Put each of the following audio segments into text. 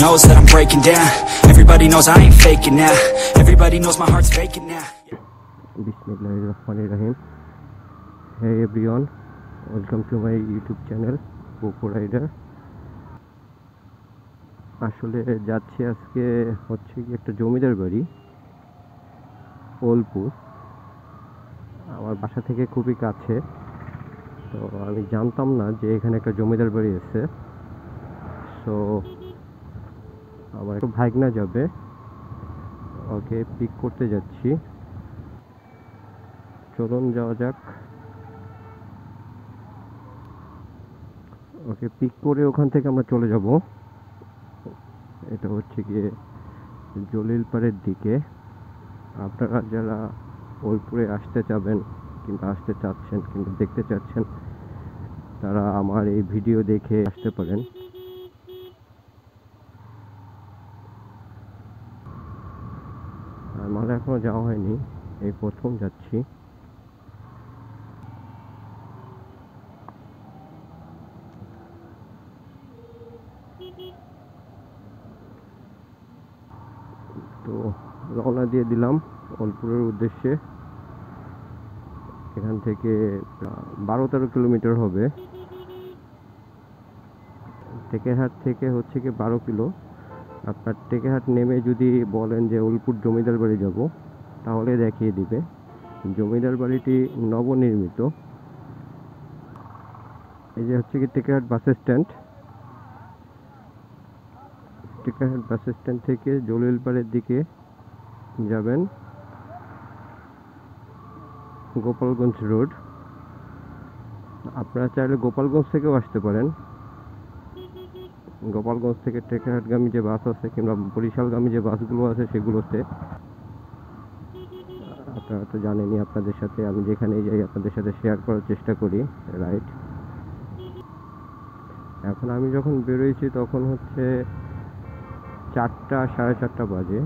knows that I'm breaking down. Everybody knows I ain't faking now. Everybody knows my heart's faking now. Bismillahirrahmanirrahim. Hey everyone, welcome to my YouTube channel Poco Rider. আসলে যাচ্ছি আজকে হচ্ছে কি একটা জমিদার বাড়ি ওলপুর। আমার বাসা থেকে খুবই কাছে, তো আমি জানতাম না যে এখানে একটা জমিদার বাড়ি আছে। সো আমার একটু ভাগনা যাবে, ওকে পিক করতে যাচ্ছি। চলুন যাওয়া যাক। ওকে পিক করে ওখান থেকে আমরা চলে যাব। এটা হচ্ছে গিয়ে জলিলপাড়ের দিকে। আপনারা যারা ওলপুরে আসতে চাবেন কিংবা আসতে চাচ্ছেন কিংবা দেখতে চাচ্ছেন, তারা আমার এই ভিডিও দেখে আসতে পারেন। আমার এখনো যাওয়া হয়নি, এই প্রথম যাচ্ছি। তো রওনা দিয়ে দিলাম ওলপুরের উদ্দেশ্যে। এখান থেকে 12-13 কিলোমিটার হবে। টেকেরহাট থেকে হচ্ছে কি 12 কিলো। আপনার টেকেরহাট নেমে যদি বলেন যে ওলপুর জমিদার বাড়ি যাব, তাহলে দেখিয়ে দিবে। জমিদার বাড়িটি নবনির্মিত। এই যে হচ্ছে কি Tekerhat bus stand. Tekerhat bus stand থেকে জলিলপাড়ের দিকে যাবেন, গোপালগঞ্জ রোড। আপনারা চাইলে গোপালগঞ্জ থেকেও আসতে পারেন। গোপালগঞ্জ থেকে টেকেরহাটগামী যে বাস আছে কিংবা বরিশালগামী যে বাসগুলো আছে সেগুলোতে। আপনারা তো জানেনই, আপনাদের সাথে আমি যেখানেই যাই আপনাদের সাথে শেয়ার করার চেষ্টা করি, রাইট? এখন আমি যখন বেরোইছি তখন হচ্ছে 4টা 4:30 বাজে।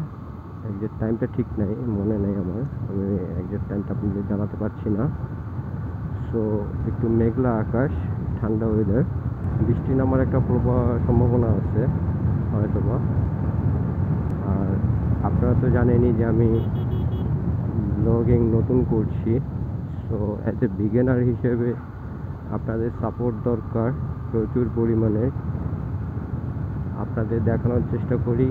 একজ্যাক্ট টাইমটা ঠিক নাই, মনে নেই আমার, আমি একজ্যাক্ট টাইমটা আপনাদের জানাতে পারছি না। সো একটু মেঘলা আকাশ, ঠান্ডা ওয়েদার, বৃষ্টি নামার একটা সম্ভাবনা আছে হয়তোবা। আর আপনারা তো জানেনই যে আমি ব্লগিং নতুন করছি। সো অ্যাজ এ বিগিনার হিসেবে আপনাদের সাপোর্ট দরকার প্রচুর পরিমাণে। আপনাদের দেখানোর চেষ্টা করি,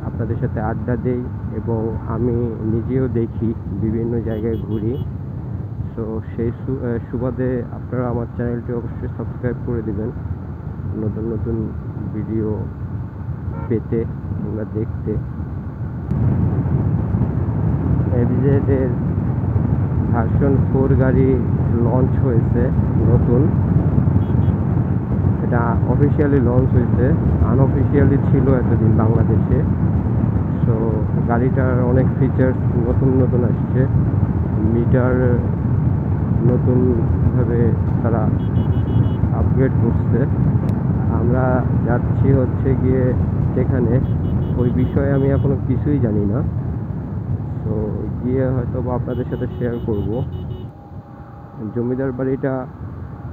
আপনাদের সাথে আড্ডা দেই এবং আমি নিজেও দেখি, বিভিন্ন জায়গায় ঘুরি। সো সেই সুবাদে আপনারা আমার চ্যানেলটি অবশ্যই সাবস্ক্রাইব করে দিবেন, নতুন নতুন ভিডিও পেতে কিংবা দেখতে। এভিজেডের ভার্সন 4 গাড়ি লঞ্চ হয়েছে নতুন। এটা অফিসিয়ালি লঞ্চ হয়েছে, আনঅফিসিয়ালি ছিল এতদিন বাংলাদেশে। সো গাড়িটার অনেক ফিচার্স নতুন নতুন আসছে। মিটার নতুনভাবে তারা আপগ্রেড করছে। আমরা যাচ্ছি হচ্ছে গিয়ে সেখানে, ওই বিষয়ে আমি এখনো কিছুই জানি না। তো গিয়ে হয়তো বা আপনাদের সাথে শেয়ার করব। জমিদার বাড়িটা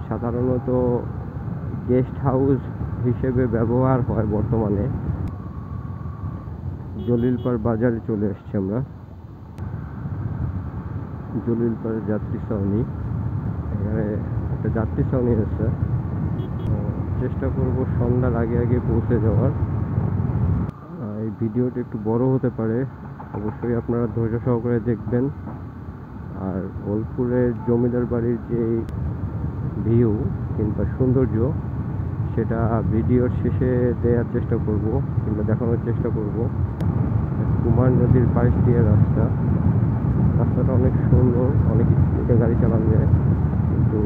সাধারণত গেস্ট হাউস হিসেবে ব্যবহার হয় বর্তমানে। জলিলপাড় বাজারে চলে এসছি আমরা। জলিলপাড় যাত্রী ছাউনি, এখানে একটা যাত্রী ছাউনি আছে। চেষ্টা করব সন্ধ্যার আগে আগে পৌঁছে যাওয়ার। এই ভিডিওটা একটু বড় হতে পারে, অবশ্যই আপনারা ধৈর্য সহকারে দেখবেন। আর ওলপুরের জমিদার বাড়ির যে ভিউ কিংবা সৌন্দর্য, সেটা ভিডিওর শেষে দেওয়ার চেষ্টা করব কিংবা দেখানোর চেষ্টা করব। কুমার নদীর পাশ দিয়ে রাস্তাটা অনেক সুন্দর, অনেক স্পিডে গাড়ি চালানো যায়, কিন্তু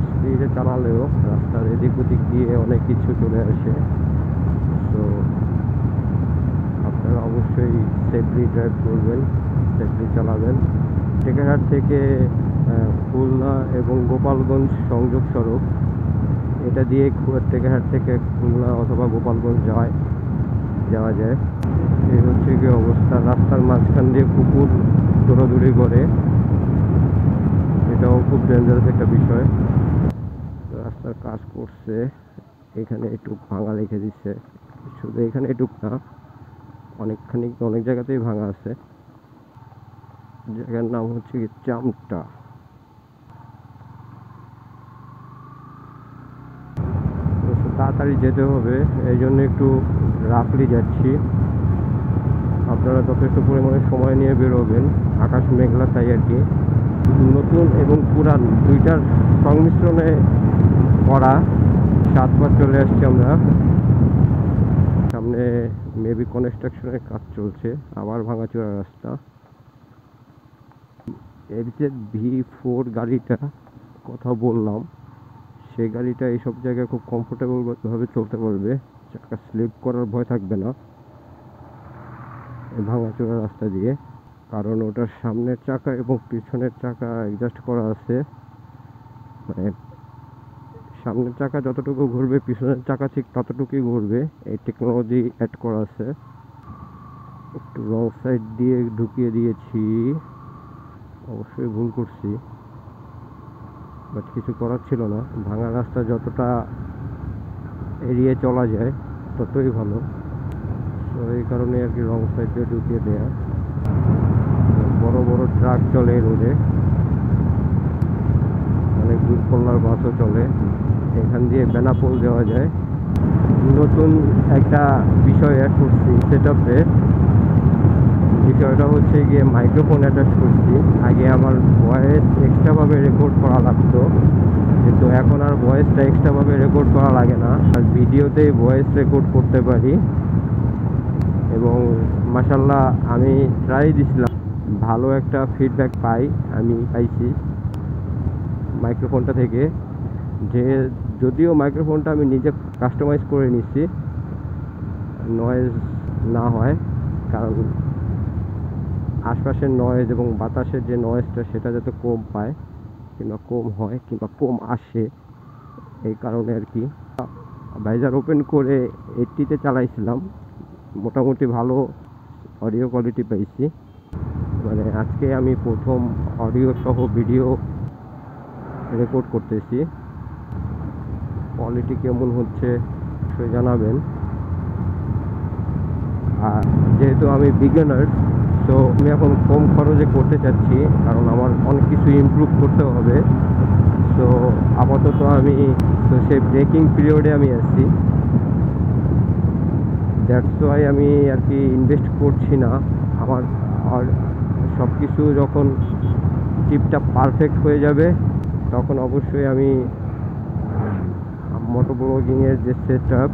স্পিডে চালালেও রাস্তার এদিক ওদিক দিয়ে অনেক কিছু চলে আসে। তো আপনারা অবশ্যই সেফলি ড্রাইভ করবেন, সেফলি চালাবেন। টেকেরহাট থেকে খুলনা এবং গোপালগঞ্জ সংযোগ সড়ক, এটা দিয়ে টেকেরহাট থেকে খুলনা অথবা গোপালগঞ্জ যাওয়া যায়। এই হচ্ছে কি অবস্থা। রাস্তার মাঝখান দিয়ে কুকুর দৌড়াদৌড়ি করে, এটাও খুব ডেঞ্জারাস একটা বিষয়। রাস্তার কাজ করছে, এখানে একটু ভাঙা রেখে দিচ্ছে, শুধু এখানে এটুক না, অনেক জায়গাতেই ভাঙা আছে। জায়গার নাম হচ্ছে কি চামটা। তাড়াতাড়ি যেতে হবে, এই জন্য একটু রাফলি যাচ্ছি। আপনারা যথেষ্ট পরিমাণে সময় নিয়ে বেরোবেন। আকাশ মেঘলা, তাই আর কি। নতুন এবং পুরান দুইটার সংমিশ্রণে করা 7 বার চলে আসছি আমরা। সামনে মেবি কনস্ট্রাকশনের কাজ চলছে, আবার ভাঙাচোরা রাস্তা। এর যে V4 গাড়িটা কথা বললাম, সেই গাড়িটা এইসব জায়গায় খুব কমফোর্টেবল ভাবে চলতে পারবে, চাকা স্লিপ করার ভয় থাকবে না এই ভাঙাচোরা রাস্তা দিয়ে। কারণ ওটার সামনের চাকা এবং পিছনের চাকা অ্যাডজাস্ট করা আছে, মানে সামনের চাকা যতটুকু ঘুরবে পিছনের চাকা ঠিক ততটুকুই ঘুরবে, এই টেকনোলজি অ্যাড করা আছে। একটু রং সাইড দিয়ে ঢুকিয়ে দিয়েছি, অবশ্যই ভুল করছি, বাট কিছু করার ছিল না। ভাঙা রাস্তা যতটা এড়িয়ে চলা যায় ততই ভালো, তো এই কারণে আর কি রং সাইড দিয়ে ঢুকিয়ে দেয়া। বড় বড় ট্রাক চলে রোডে, অনেক দূরপাল্লার বাসও চলে, এখান দিয়ে বেনাপোল যাওয়া যায়। নতুন একটা বিষয় অ্যাড করছি সেটআপে, বিষয়টা হচ্ছে গিয়ে মাইক্রোফোন অ্যাটাচ করছি। আগে আমার ভয়েস এক্সট্রাভাবে রেকর্ড করা লাগতো, কিন্তু এখন আর ভয়েসটা এক্সট্রাভাবে রেকর্ড করা লাগে না, আর ভিডিওতেই ভয়েস রেকর্ড করতে পারি। এবং মাশাআল্লাহ আমি ট্রাই দিছিলাম, ভালো একটা ফিডব্যাক আমি পাইছি মাইক্রোফোনটা থেকে। যে যদিও মাইক্রোফোনটা আমি নিজে কাস্টমাইজ করে নিচ্ছি, নয়েজ না হয়, কারণ আশপাশের নয়েজ এবং বাতাসের যে নয়েজটা সেটা যাতে কম পায় কিংবা কম হয় কিংবা কম আসে, এই কারণে আর কি। ভাইজার ওপেন করে 80-তে চালাইছিলাম, মোটামুটি ভালো অডিও কোয়ালিটি পাইছি। মানে আজকে আমি প্রথম অডিও সহ ভিডিও রেকর্ড করতেছি, কোয়ালিটি কেমন হচ্ছে সে জানাবেন। আর যেহেতু আমি বিগিনার, তো আমি এখন কম খরচে করতে চাচ্ছি, কারণ আমার অনেক কিছু ইমপ্রুভ করতে হবে। তো আপাতত আমি সেই ব্রেকিং পিরিয়ডে আমি আছি, দ্যাটস ওয়াই আমি আর কি ইনভেস্ট করছি না। আমার আর সব কিছু যখন টিপটাপ পারফেক্ট হয়ে যাবে, তখন অবশ্যই আমি মোটো ব্লগিংয়ের যে সেটআপ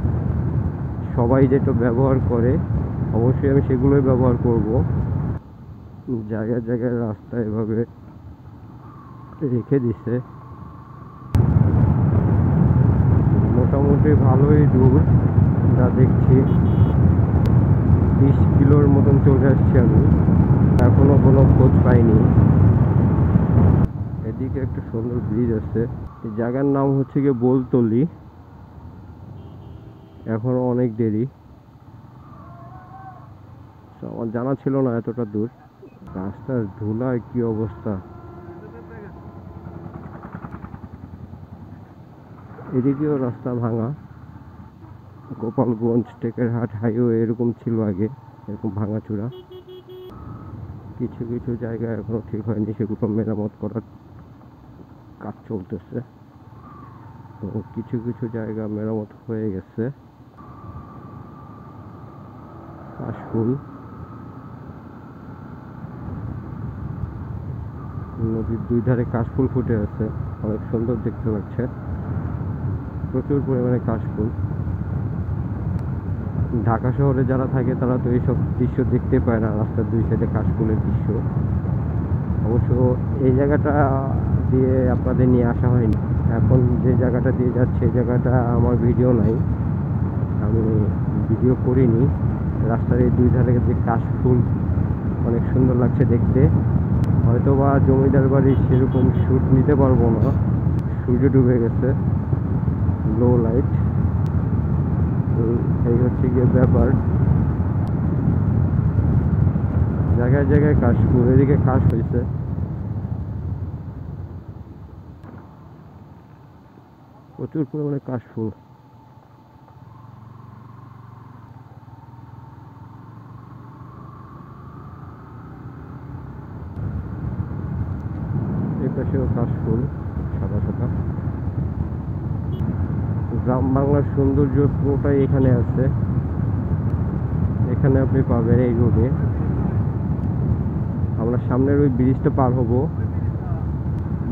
সবাই যেটা ব্যবহার করে, অবশ্যই আমি সেগুলোই ব্যবহার করব। জায়গায় জায়গায় রাস্তা এভাবে রেখে দিছে, মোটামুটি ভালোই দূর, যা দেখছি 20 কিলোর মতন চলে আসছি আমি, এখনো কোনো খোঁজ পাইনি। এদিকে একটা সুন্দর ব্রিজ আছে, এই জায়গার নাম হচ্ছে গিয়ে বোলতলি। এখনো অনেক দেরি, আমার জানা ছিল না এতটা দূর। রাস্তার ধুলায় কি অবস্থা, এদিকেও রাস্তা ভাঙা। গোপালগঞ্জ টেকেরহাট হাইওয়ে এরকম ছিল আগে, এরকম ভাঙাচোরা। কিছু কিছু জায়গা এখনো ঠিক হয়নি, সেগুলো মেরামত করার কাজ চলতেছে। তো কিছু কিছু জায়গা মেরামত হয়ে গেছে। কাশফুল, নদীর দুই ধারে কাশফুল ফুটে আছে, অনেক সুন্দর দেখতে লাগছে, প্রচুর পরিমাণে কাশফুল। ঢাকা শহরে যারা থাকে তারা তো এইসব দৃশ্য দেখতে পায় না, রাস্তার দুই সাইডে কাশফুলের দৃশ্য। অবশ্য এই জায়গাটা দিয়ে আপনাদের নিয়ে আসা হয়নি, এখন যে জায়গাটা দিয়ে যাচ্ছে এই জায়গাটা আমার ভিডিও নাই, আমি ভিডিও করিনি। রাস্তার এই দুই ধারে যে কাশফুল অনেক সুন্দর লাগছে দেখতে। হয়তো বা জমিদার বাড়ির সেরকম শ্যুট নিতে পারবো না, সূর্য ডুবে গেছে, লো লাইট। এই হচ্ছে গিয়ে ব্যাপার, জায়গায় জায়গায় কাশফুল, এদিকে কাশ হয়েছে। প্রচুর পরিমাণে কাশফুল। পাশেও কাশফুল সাদা সাদা। গ্রাম বাংলার সৌন্দর্য পুরোটাই এখানে আছে। এখানে আপনি পাবেন এই রোডে। আমরা সামনের ওই ব্রিজটা পার হব,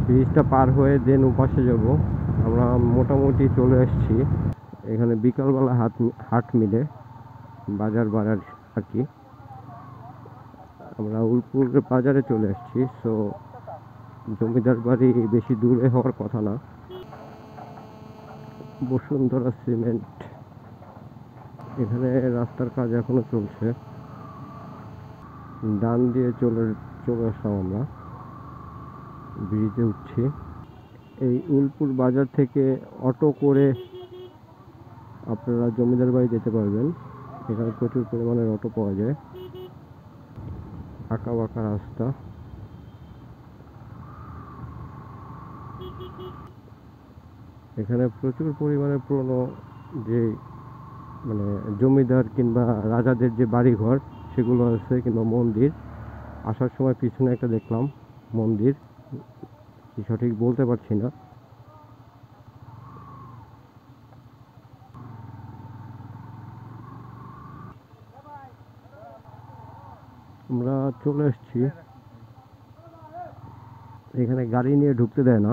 ব্রিজটা পার হয়ে দেন ওপাশে যাব। আমরা মোটামুটি চলে আসছি। এখানে বিকালবেলা হাট মিলে, বাজার আর কি। আমরা উলপুর বাজারে চলে আসছি। সো জমিদার বাড়ি বেশি দূরে হওয়ার কথা না। বসুন্ধরা সিমেন্ট, এখানে রাস্তার কাজ এখনো চলছে। ডান দিয়ে চলে আসলাম আমরা, ব্রিজে উঠছি। এই উলপুর বাজার থেকে অটো করে আপনারা জমিদার বাড়ি যেতে পারবেন। এখানে প্রচুর পরিমাণের অটো পাওয়া যায়। আঁকা বাঁকা রাস্তা। এখানে প্রচুর পরিমাণে পুরনো যে মানে জমিদার কিংবা রাজাদের যে বাড়িঘর সেগুলো আছে, কিংবা মন্দির। আসার সময় পিছনে একটা দেখলাম মন্দির, কি সঠিক বলতে পারছি না। আমরা চলে এসেছি। এখানে গাড়ি নিয়ে ঢুকতে দেয় না।